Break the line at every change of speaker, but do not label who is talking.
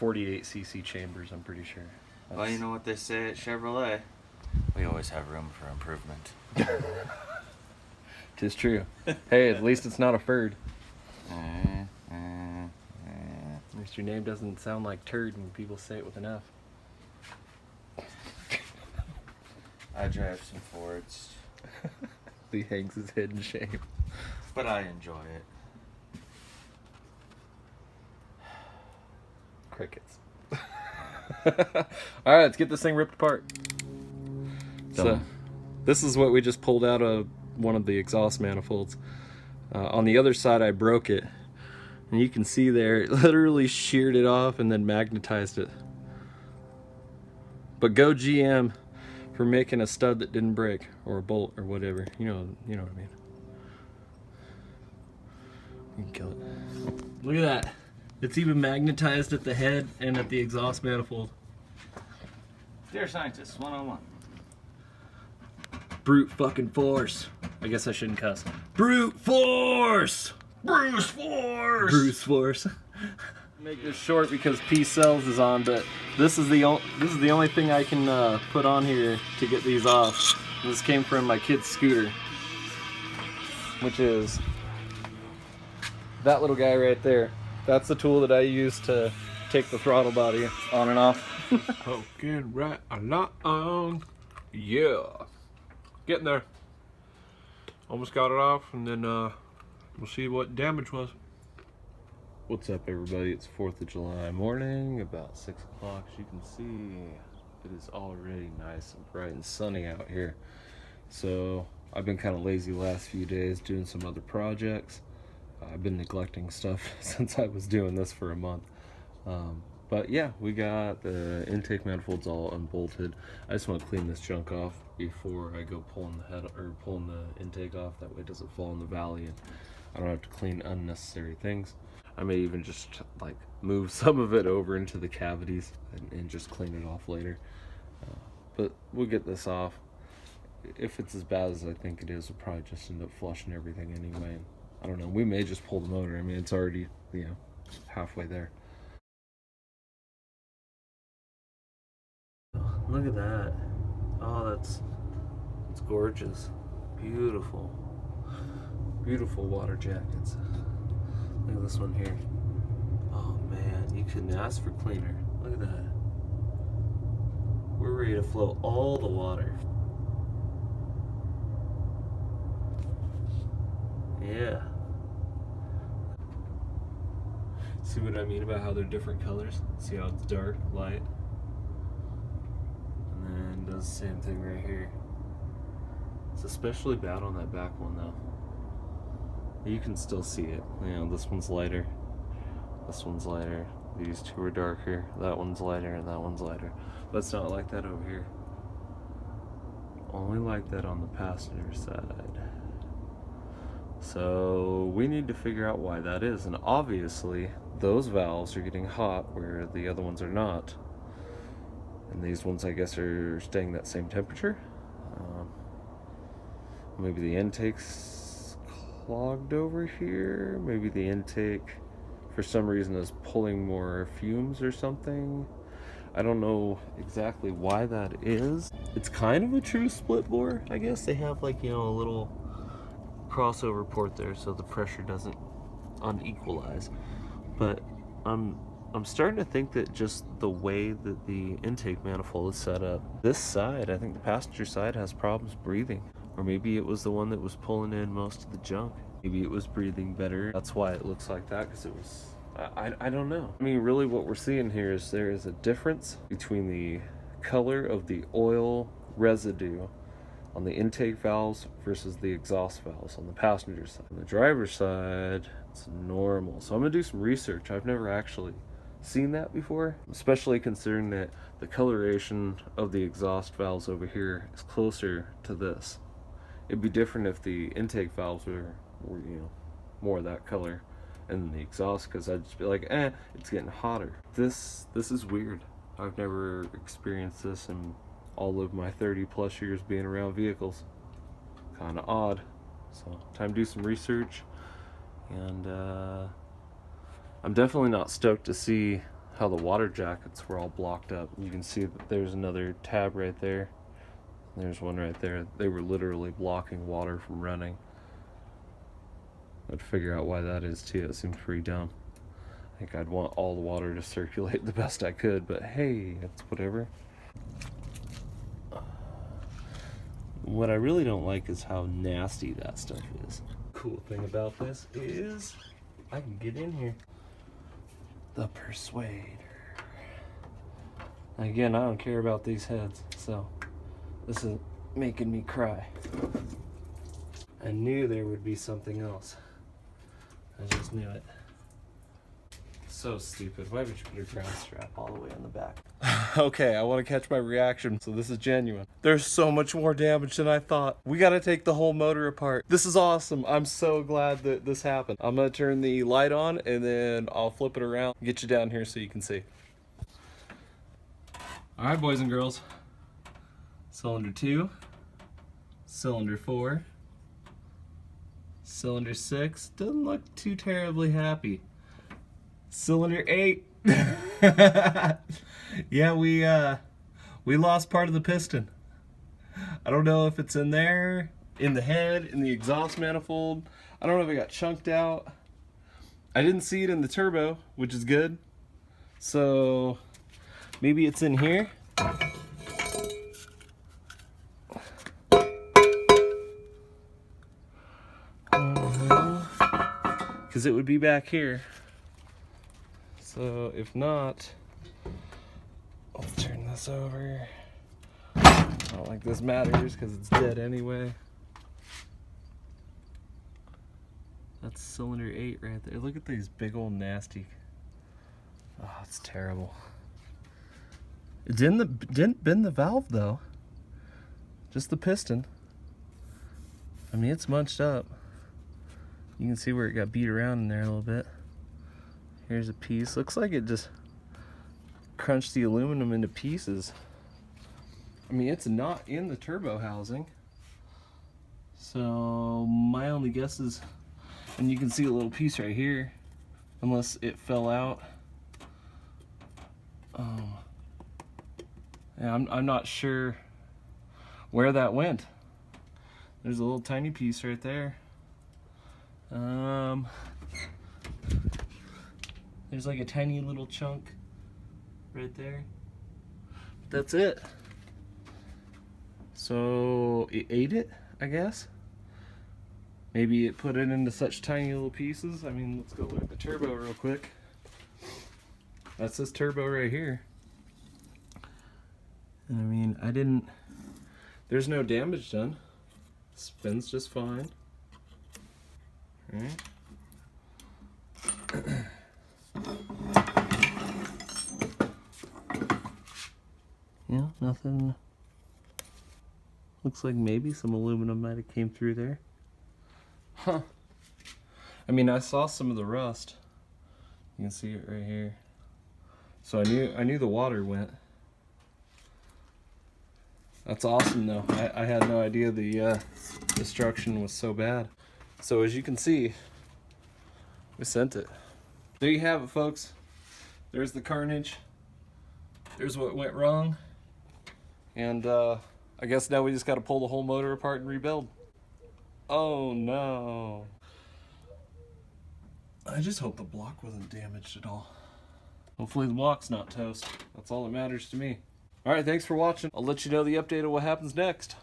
48cc chambers, I'm pretty sure.
Well, you know what they say at Chevrolet? We always have room for improvement.
'Tis true. Hey, at least it's not a Ferd. At least your name doesn't sound like turd when people say it with an F.
I drive some Fords,
Lee hangs his head in shame.
but I enjoy it.
Crickets. Alright, let's get this thing ripped apart. So, this is what we just pulled out of one of the exhaust manifolds. On the other side, I broke it. And you can see there, it literally sheared it off and then magnetized it. But go GM for making a stud that didn't break, or a bolt, or whatever. You know what I mean. You can kill it. Look at that. It's even magnetized at the head and at the exhaust manifold.
Dear Scientist 101.
Brute fucking force. I guess I shouldn't cuss. Brute force!
Bruce Force!
Bruce force. Make this short because P Cells is on, but this is the only thing I can put on here to get these off. This came from my kid's scooter, which is that little guy right there. That's the tool that I use to take the throttle body on and off.
Poking right along. Yeah. Getting there. Almost got it off, and then we'll see what damage was.
What's up, everybody? It's 4th of July morning, about 6 o'clock. As you can see, it is already nice and bright and sunny out here. So I've been kind of lazy the last few days doing some other projects. I've been neglecting stuff since I was doing this for a month. But yeah, we got the intake manifolds all unbolted. I just want to clean this junk off before I go pulling the head or pulling the intake off. That way it doesn't fall in the valley and I don't have to clean unnecessary things. I may even just like move some of it over into the cavities and just clean it off later. But we'll get this off. If it's as bad as I think it is, we'll probably just end up flushing everything anyway. I don't know, we may just pull the motor. I mean, it's already, halfway there. Look at that. Oh, that's gorgeous. Beautiful. Beautiful water jackets. Look at this one here. Oh man, you couldn't ask for cleaner. Look at that. We're ready to flow all the water. Yeah. See what I mean about how they're different colors? See how it's dark, light? And then does the same thing right here. It's especially bad on that back one though. You can still see it. This one's lighter. This one's lighter. These two are darker. That one's lighter and that one's lighter. But it's not like that over here. Only like that on the passenger side. So we need to figure out why that is. And obviously those valves are getting hot where the other ones are not. And these ones I guess are staying that same temperature. Maybe the intake's clogged over here. Maybe the intake for some reason is pulling more fumes or something. I don't know exactly why that is. It's kind of a true split bore, I guess. They have like, a little crossover port there so the pressure doesn't unequalize. But I'm starting to think that just the way that the intake manifold is set up, this side, I think the passenger side has problems breathing. Or maybe it was the one that was pulling in most of the junk. Maybe it was breathing better. That's why it looks like that, because it was, I don't know. I mean, really what we're seeing here is there is a difference between the color of the oil residue on the intake valves versus the exhaust valves on the passenger side. On the driver's side, it's normal. So I'm gonna do some research. I've never actually seen that before, especially considering that the coloration of the exhaust valves over here is closer to this. It'd be different if the intake valves were more of that color, and the exhaust, because I'd just be like, it's getting hotter. This is weird. I've never experienced this in all of my 30 plus years being around vehicles. Kind of odd. So time to do some research, and I'm definitely not stoked to see how the water jackets were all blocked up. You can see that there's another tab right there. There's one right there. They were literally blocking water from running. I'd figure out why that is too. It seems pretty dumb. I think I'd want all the water to circulate the best I could, but hey, it's whatever. What I really don't like is how nasty that stuff is. Cool thing about this is I can get in here. The Persuader. Again, I don't care about these heads, so this is making me cry. I knew there would be something else. I just knew it. So stupid. Why would you put a ground strap all the way in the back? Okay, I want to catch my reaction, so this is genuine. There's so much more damage than I thought. We got to take the whole motor apart. This is awesome. I'm so glad that this happened. I'm going to turn the light on, and then I'll flip it around, get you down here so you can see. All right, boys and girls. Cylinder 2, cylinder 4, cylinder 6. Doesn't look too terribly happy. Cylinder 8. Yeah, we lost part of the piston. I don't know if it's in there, in the head, in the exhaust manifold. I don't know if it got chunked out. I didn't see it in the turbo, which is good. So maybe it's in here. Because it would be back here. So if not, let's turn this over. I don't think this matters because it's dead anyway. That's cylinder 8 right there. Look at these big old nasty. Oh, it's terrible. It didn't bend the valve though. Just the piston. I mean, it's munched up. You can see where it got beat around in there a little bit. Here's a piece. Looks like it just crunched the aluminum into pieces. I mean, it's not in the turbo housing. So my only guess is, and you can see a little piece right here, unless it fell out. Yeah, I'm not sure where that went. There's a little tiny piece right there. There's like a tiny little chunk right there. That's it. So it ate it, I guess. Maybe it put it into such tiny little pieces. I mean, let's go look at the turbo real quick. That's this turbo right here. And I mean, there's no damage done. Spins just fine. All right. Yeah, nothing. Looks like maybe some aluminum might have came through there. Huh. I mean, I saw some of the rust. You can see it right here. So I knew the water went. That's awesome though. I had no idea the destruction was so bad. So as you can see, we sent it. There you have it, folks. There's the carnage. There's what went wrong. And I guess now we just got to pull the whole motor apart and rebuild. Oh no. I just hope the block wasn't damaged at all. Hopefully the block's not toast. That's all that matters to me. Alright, thanks for watching. I'll let you know the update of what happens next.